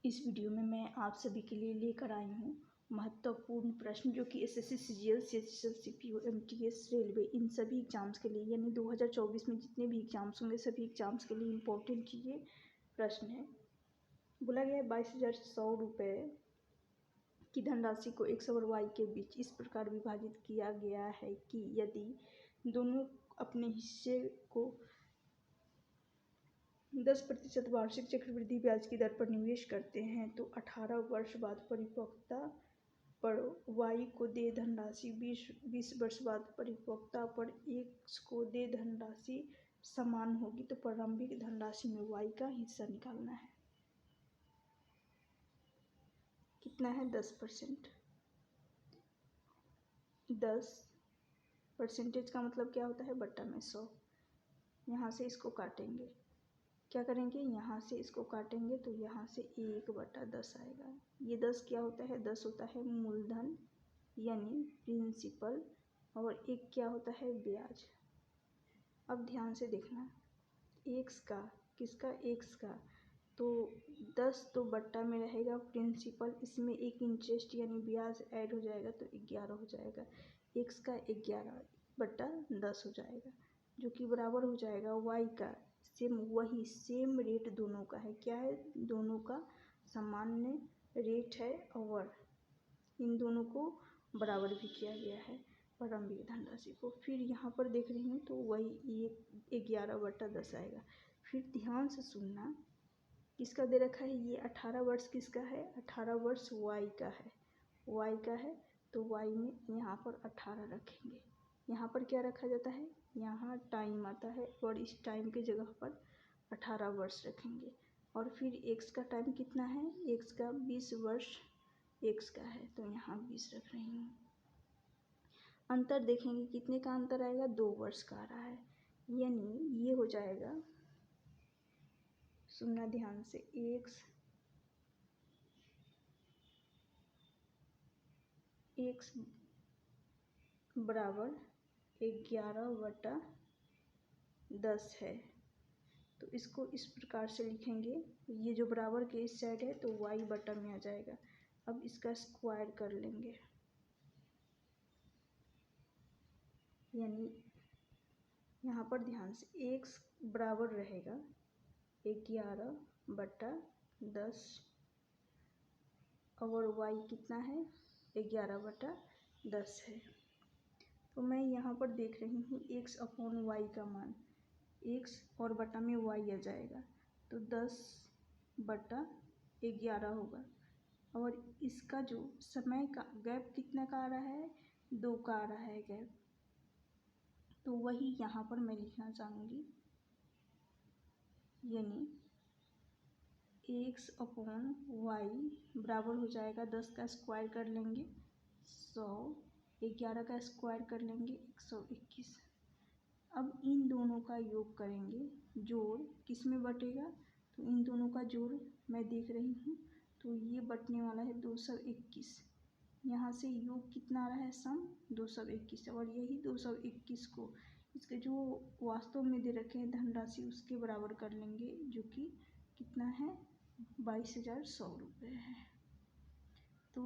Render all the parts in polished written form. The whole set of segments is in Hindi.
इस वीडियो में मैं आप सभी के लिए लेकर आई हूँ महत्वपूर्ण प्रश्न जो कि SSC, CGL, CHSL, CPO, MTS, railway इन सभी एग्जाम्स के लिए यानी 2024 में जितने भी एग्जाम्स होंगे सभी एग्जाम्स के लिए इम्पोर्टेंट ये प्रश्न है। बोला गया है 22,100 रुपये की धनराशि को x और y के बीच इस प्रकार विभाजित किया गया है कि यदि दोनों अपने हिस्से को 10% वार्षिक चक्रवृद्धि ब्याज की दर पर निवेश करते हैं तो 18 वर्ष बाद परिपक्वता पर y को दे धनराशि 20 वर्ष बाद परिपक्वता पर x को दे धनराशि समान होगी तो प्रारंभिक धनराशि में y का हिस्सा निकालना है। कितना है 10%। 10% का मतलब क्या होता है बट्टा में 100। यहाँ से इसको काटेंगे, क्या करेंगे यहाँ से इसको काटेंगे तो यहाँ से 1/10 आएगा। ये 10 क्या होता है 10 होता है मूलधन यानी प्रिंसिपल और 1 क्या होता है ब्याज। अब ध्यान से देखना x का किसका x का तो 10 तो बट्टा में रहेगा प्रिंसिपल, इसमें एक इंटरेस्ट यानी ब्याज ऐड हो जाएगा तो 11 हो जाएगा। x का 11/10 हो जाएगा जो कि बराबर हो जाएगा y का वही सेम रेट दोनों का है। क्या है दोनों का सामान्य रेट है और इन दोनों को बराबर भी किया गया है प्रारंभिक धनराशि को। फिर यहाँ पर देख रही हूँ तो वही 11/10 आएगा। फिर ध्यान से सुनना किसका दे रखा है ये 18 वर्ष किसका है 18 वर्ष y का है तो y में यहाँ पर 18 रखेंगे। यहाँ पर क्या रखा जाता है यहाँ टाइम आता है और इस टाइम की जगह पर 18 वर्ष रखेंगे। और फिर x का टाइम कितना है x का 20 वर्ष x का है तो यहाँ 20 रख रही हूँ। अंतर देखेंगे कितने का अंतर आएगा 2 वर्ष का आ रहा है यानी ये हो जाएगा, सुनना ध्यान से, x बराबर 11/10 है तो इसको इस प्रकार से लिखेंगे। ये जो बराबर के इस साइड है तो y बटा में आ जाएगा। अब इसका स्क्वायर कर लेंगे यानी यहाँ पर ध्यान से x बराबर रहेगा 11/10 और y कितना है 11/10 है। तो मैं यहाँ पर देख रही हूँ x/y का मान x और बटा में y आ जाएगा तो 10/11 होगा और इसका जो समय का गैप कितना का आ रहा है 2 का आ रहा है गैप तो वही यहाँ पर मैं लिखना चाहूँगी यानी x/y बराबर हो जाएगा 10 का स्क्वायर कर लेंगे 100, 11 का स्क्वायर कर लेंगे 121। अब इन दोनों का योग करेंगे, जोड़ किस में बटेगा तो इन दोनों का जोड़ मैं देख रही हूँ तो ये बटने वाला है 221। यहाँ से योग कितना आ रहा है सम 221 और यही 221 को इसके जो वास्तव में दे रखे हैं धनराशि उसके बराबर कर लेंगे जो कि कितना है 22,100 रुपये है। तो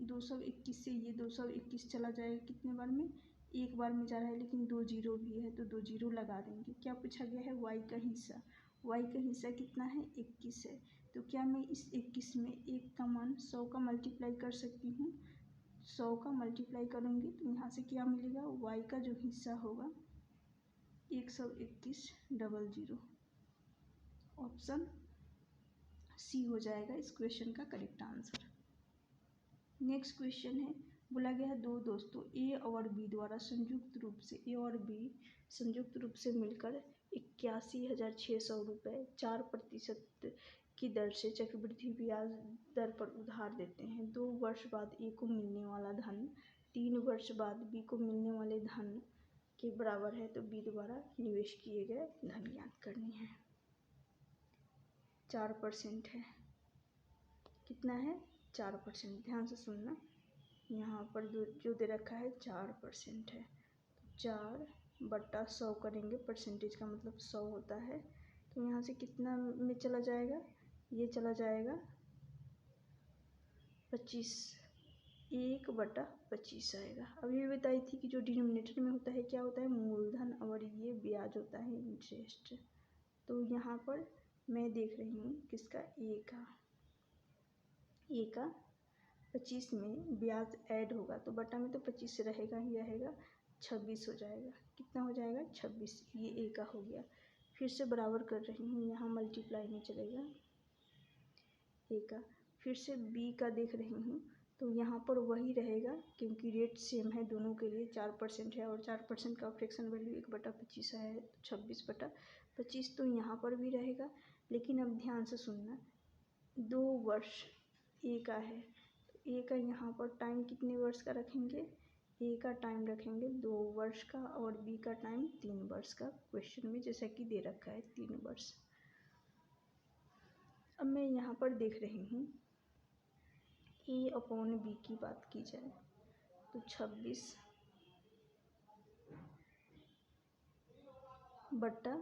221 से ये 221 चला जाएगा कितने बार में एक बार में जा रहा है लेकिन 2 जीरो भी है तो 2 जीरो लगा देंगे। क्या पूछा गया है y का हिस्सा, y का हिस्सा कितना है 21 है तो क्या मैं इस 21 में 1 का मान 100 का मल्टीप्लाई कर सकती हूँ। 100 का मल्टीप्लाई करूँगी तो यहाँ से क्या मिलेगा y का जो हिस्सा होगा 121,000। ऑप्शन सी हो जाएगा इस क्वेश्चन का करेक्ट आंसर। नेक्स्ट क्वेश्चन है, बोला गया है दो दोस्तों ए और बी द्वारा संयुक्त रूप से मिलकर 81,600 रुपये 4% की दर से चक्रवृद्धि ब्याज दर पर उधार देते हैं। 2 वर्ष बाद ए को मिलने वाला धन 3 वर्ष बाद बी को मिलने वाले धन के बराबर है तो बी द्वारा निवेश किए गए धन ज्ञात करनी है। 4% है, कितना है 4%। ध्यान से सुनना यहाँ पर जो दे रखा है 4% है तो 4/100 करेंगे, परसेंटेज का मतलब 100 होता है तो यहाँ से कितना में चला जाएगा ये चला जाएगा 25, 1/25 आएगा। अभी भी बताई थी कि जो डिनोमिनेटर में होता है क्या होता है, मूलधन, और ये ब्याज होता है, इंटरेस्ट। तो यहाँ पर मैं देख रही हूँ किसका, ए का 25 में ब्याज ऐड होगा तो बटा में तो 25 रहेगा ही रहेगा, 26 हो जाएगा। कितना हो जाएगा, 26। ये ए का हो गया। फिर से बराबर कर रही हूँ, यहाँ मल्टीप्लाई में चलेगा ए का। फिर से बी का देख रही हूँ तो यहाँ पर वही रहेगा क्योंकि रेट सेम है दोनों के लिए, 4% है और 4% का फ्रैक्शन वैल्यू 1/25 है, 26/25 तो यहाँ पर भी रहेगा। लेकिन अब ध्यान से सुनना, 2 वर्ष ए का है तो ए का यहाँ पर टाइम कितने वर्ष का रखेंगे, ए का टाइम रखेंगे 2 वर्ष का और बी का टाइम 3 वर्ष का, क्वेश्चन में जैसा कि दे रखा है 3 वर्ष। अब मैं यहाँ पर देख रही हूँ ए अपॉन बी की बात की जाए तो 26 बट्टा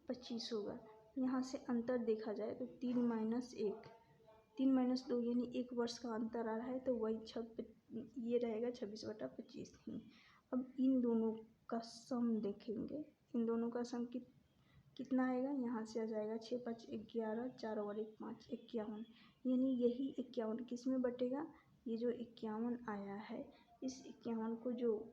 25 होगा। यहाँ से अंतर देखा जाए तो 3 - 2 यानी 1 वर्ष का अंतर आ रहा है तो वही ये रहेगा 26/25 ही। अब इन दोनों का सम देखेंगे, इन दोनों का सम कितना आएगा, यहाँ से आ जाएगा 6 × 5 = 11, 4 और 1 5 51, यानी यही 51 किस में बटेगा, ये जो 51 आया है इस 51 को जो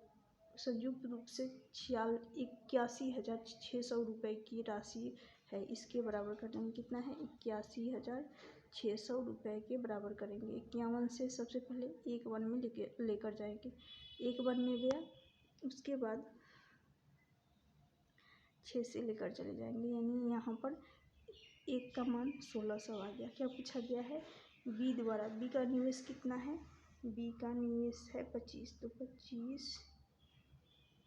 संयुक्त रूप से 81,600 रुपये की राशि है इसके बराबर करेंगे। कितना है, 81,600 रुपये के बराबर करेंगे। 51 से सबसे पहले 1 वन में लेकर जाएंगे, 1 वन में गया, उसके बाद 6 से लेकर चले जाएंगे, यानी यहाँ पर 1 का मान 1600 आ गया। क्या पूछा गया है, बी द्वारा, बी का निवेश कितना है, बी का निवेश है 25 तो 25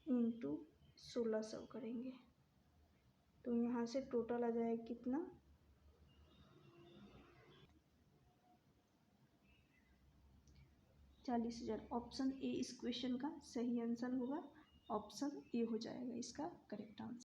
× 1600 करेंगे तो यहाँ से टोटल आ जाएगा कितना, 40,000। ऑप्शन ए इस क्वेश्चन का सही आंसर होगा, ऑप्शन ए हो जाएगा इसका करेक्ट आंसर।